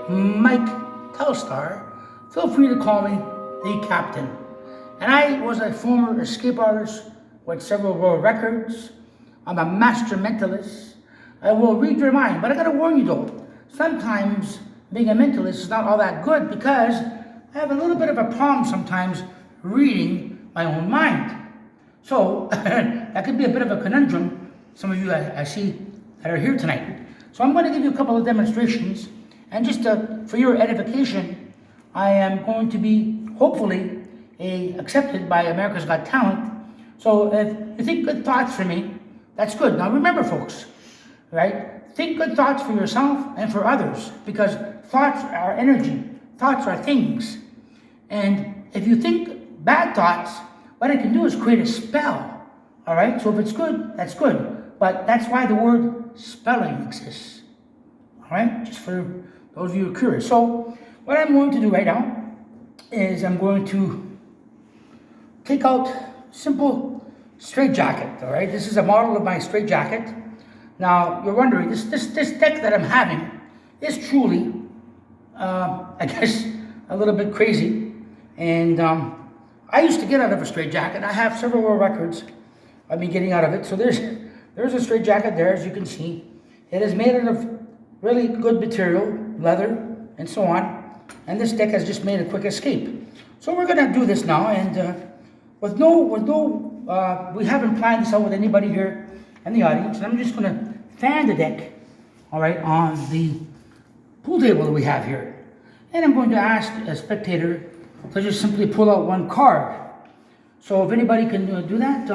Mike Telstarr, feel free to call me the Captain. And I was a former escape artist with several world records. I'm a master mentalist. I will read your mind, but I gotta warn you though, sometimes being a mentalist is not all that good because I have a little bit of a problem sometimes reading my own mind. So that could be a bit of a conundrum, some of you I see that are here tonight. So I'm going to give you a couple of demonstrations, and just for your edification, I am going to be hopefully accepted by America's Got Talent. So if you think good thoughts for me, that's good. Now remember, folks, right? Think good thoughts for yourself and for others, because thoughts are energy. Thoughts are things. And if you think bad thoughts, what it can do is create a spell. All right? So if it's good, that's good. But that's why the word spelling exists. All right? Just for those of you who are curious. So what I'm going to do right now is I'm going to take out simple straitjacket. All right? This is a model of my straitjacket. Now you're wondering, this deck that I'm having is truly, I guess, a little bit crazy. And I used to get out of a straitjacket. I have several world records of me getting out of it. So there's a straitjacket there, as you can see. It is made out of really good material, leather, and so on. And this deck has just made a quick escape. So we're gonna do this now, and we haven't planned this out with anybody here in the audience. And I'm just gonna fan the deck, all right, on the pool table that we have here. And I'm going to ask a spectator to just simply pull out one card. So if anybody can do that,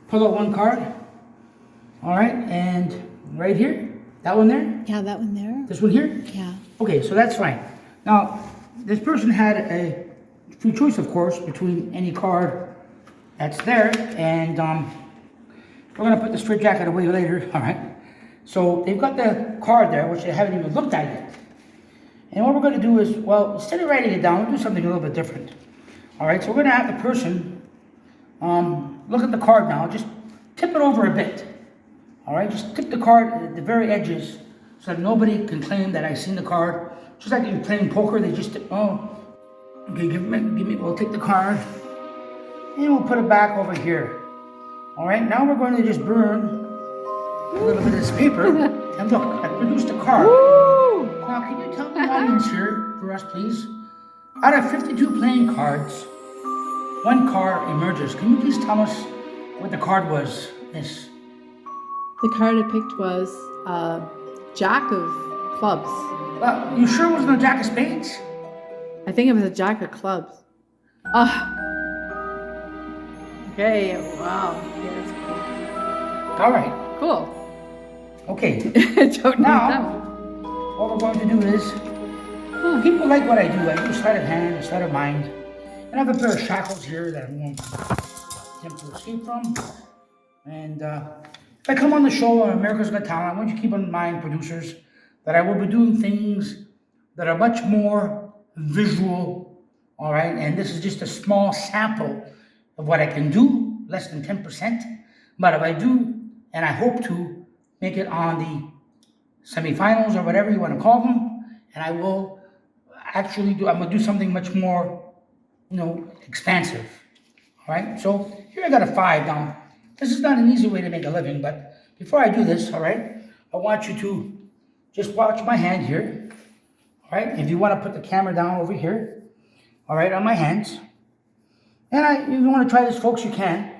pull out one card. All right, and right here, that one there? Yeah, that one there. This one here? Yeah. Okay, so that's fine. Now, this person had a free choice, of course, between any card that's there, and we're gonna put the straitjacket away later, all right? So they've got the card there, which they haven't even looked at yet. And what we're gonna do is, well, instead of writing it down, we'll do something a little bit different. All right, so we're gonna have the person look at the card now, just tip it over a bit. All right, just tip the card at the very edges so that nobody can claim that I've seen the card. Just like you're playing poker, they just tip, oh, okay, give me, we'll take the card and we'll put it back over here. All right, now we're going to just burn a little bit of this paper. And look, I produced a card. Woo! Now, can you tell the audience here, for us, please? Out of 52 playing cards, one card emerges. Can you please tell us what the card was, Miss? The card I picked was Jack of Clubs. You sure it wasn't a Jack of Spades? I think it was a Jack of Clubs. Ah. Okay, wow. Yeah, that's cool. All right. Cool. Okay. I don't know Now, that one. what we're going to do is, people like what I do. I do sleight of hand, sleight of mind. And I have a pair of shackles here that I'm going to attempt to escape from. And if I come on the show on America's Got Talent, I want you to keep in mind, producers, that I will be doing things that are much more visual, all right? And this is just a small sample of what I can do, less than 10%. But if I do, and I hope to make it on the semifinals or whatever you want to call them, and I will actually I'm going to do something much more, expansive, all right? So here I got a 5 now. This is not an easy way to make a living, but before I do this, all right, I want you to just watch my hand here, all right? If you want to put the camera down over here, all right, on my hands. And if you want to try this, folks, you can.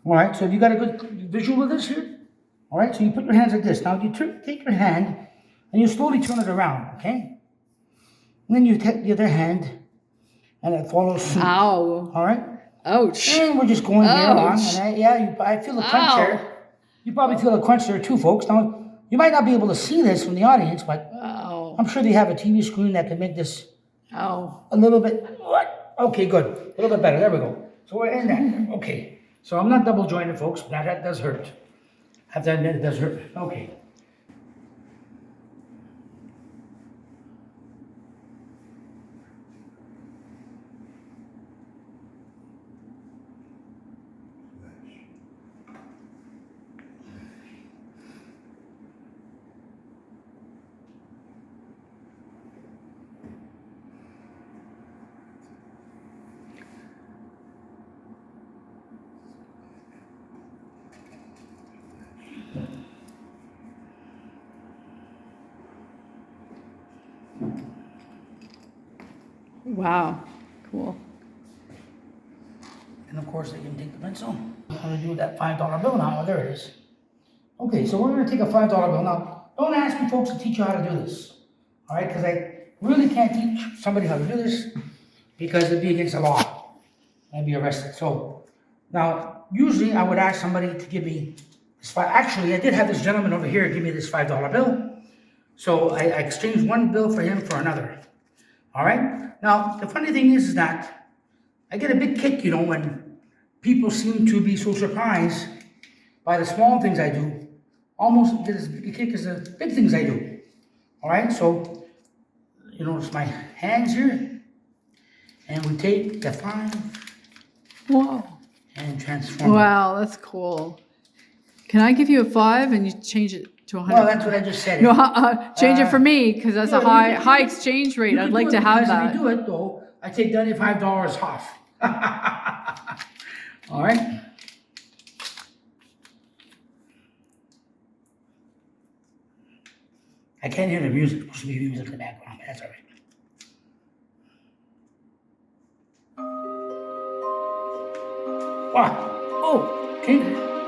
All right, so if you got a good visual of this here, all right, so you put your hands like this. Now you take your hand and you slowly turn it around, okay? And then you take the other hand and it follows suit. Ow. All right? Ouch. And we're just going here along. And I feel the crunch there. You probably feel the crunch there too, folks. Now, you might not be able to see this from the audience, but I'm sure they have a TV screen that can make this a little bit, okay, good. A little bit better, there we go. So we're in that, okay. So I'm not double jointed, folks, but that does hurt. I have to admit it does hurt, okay. Wow. Cool. And of course, I can take the pencil. How to do that $5 bill now. Oh, there it is. Okay, so we're going to take a $5 bill. Now, don't ask me, folks, to teach you how to do this. All right, because I really can't teach somebody how to do this because it'd be against the law. I'd be arrested. So, now, usually I would ask somebody to give me this five. Actually, I did have this gentleman over here give me this $5 bill. So I exchanged one bill for him for another. All right? Now, the funny thing is that I get a big kick, when people seem to be so surprised by the small things I do, almost get as big a kick as the big things I do. All right? So, it's my hands here, and we take the 5 Whoa. and transform it. Wow, that's cool. Can I give you a 5 and you change it to 100? Well, that's what I just said. No, change it for me because that's a high exchange rate. I'd like to have that. If you do it, though, I take $95 off. All right? I can't hear the music. There's supposed to be music in the background, but that's all right. Wow. Oh, okay.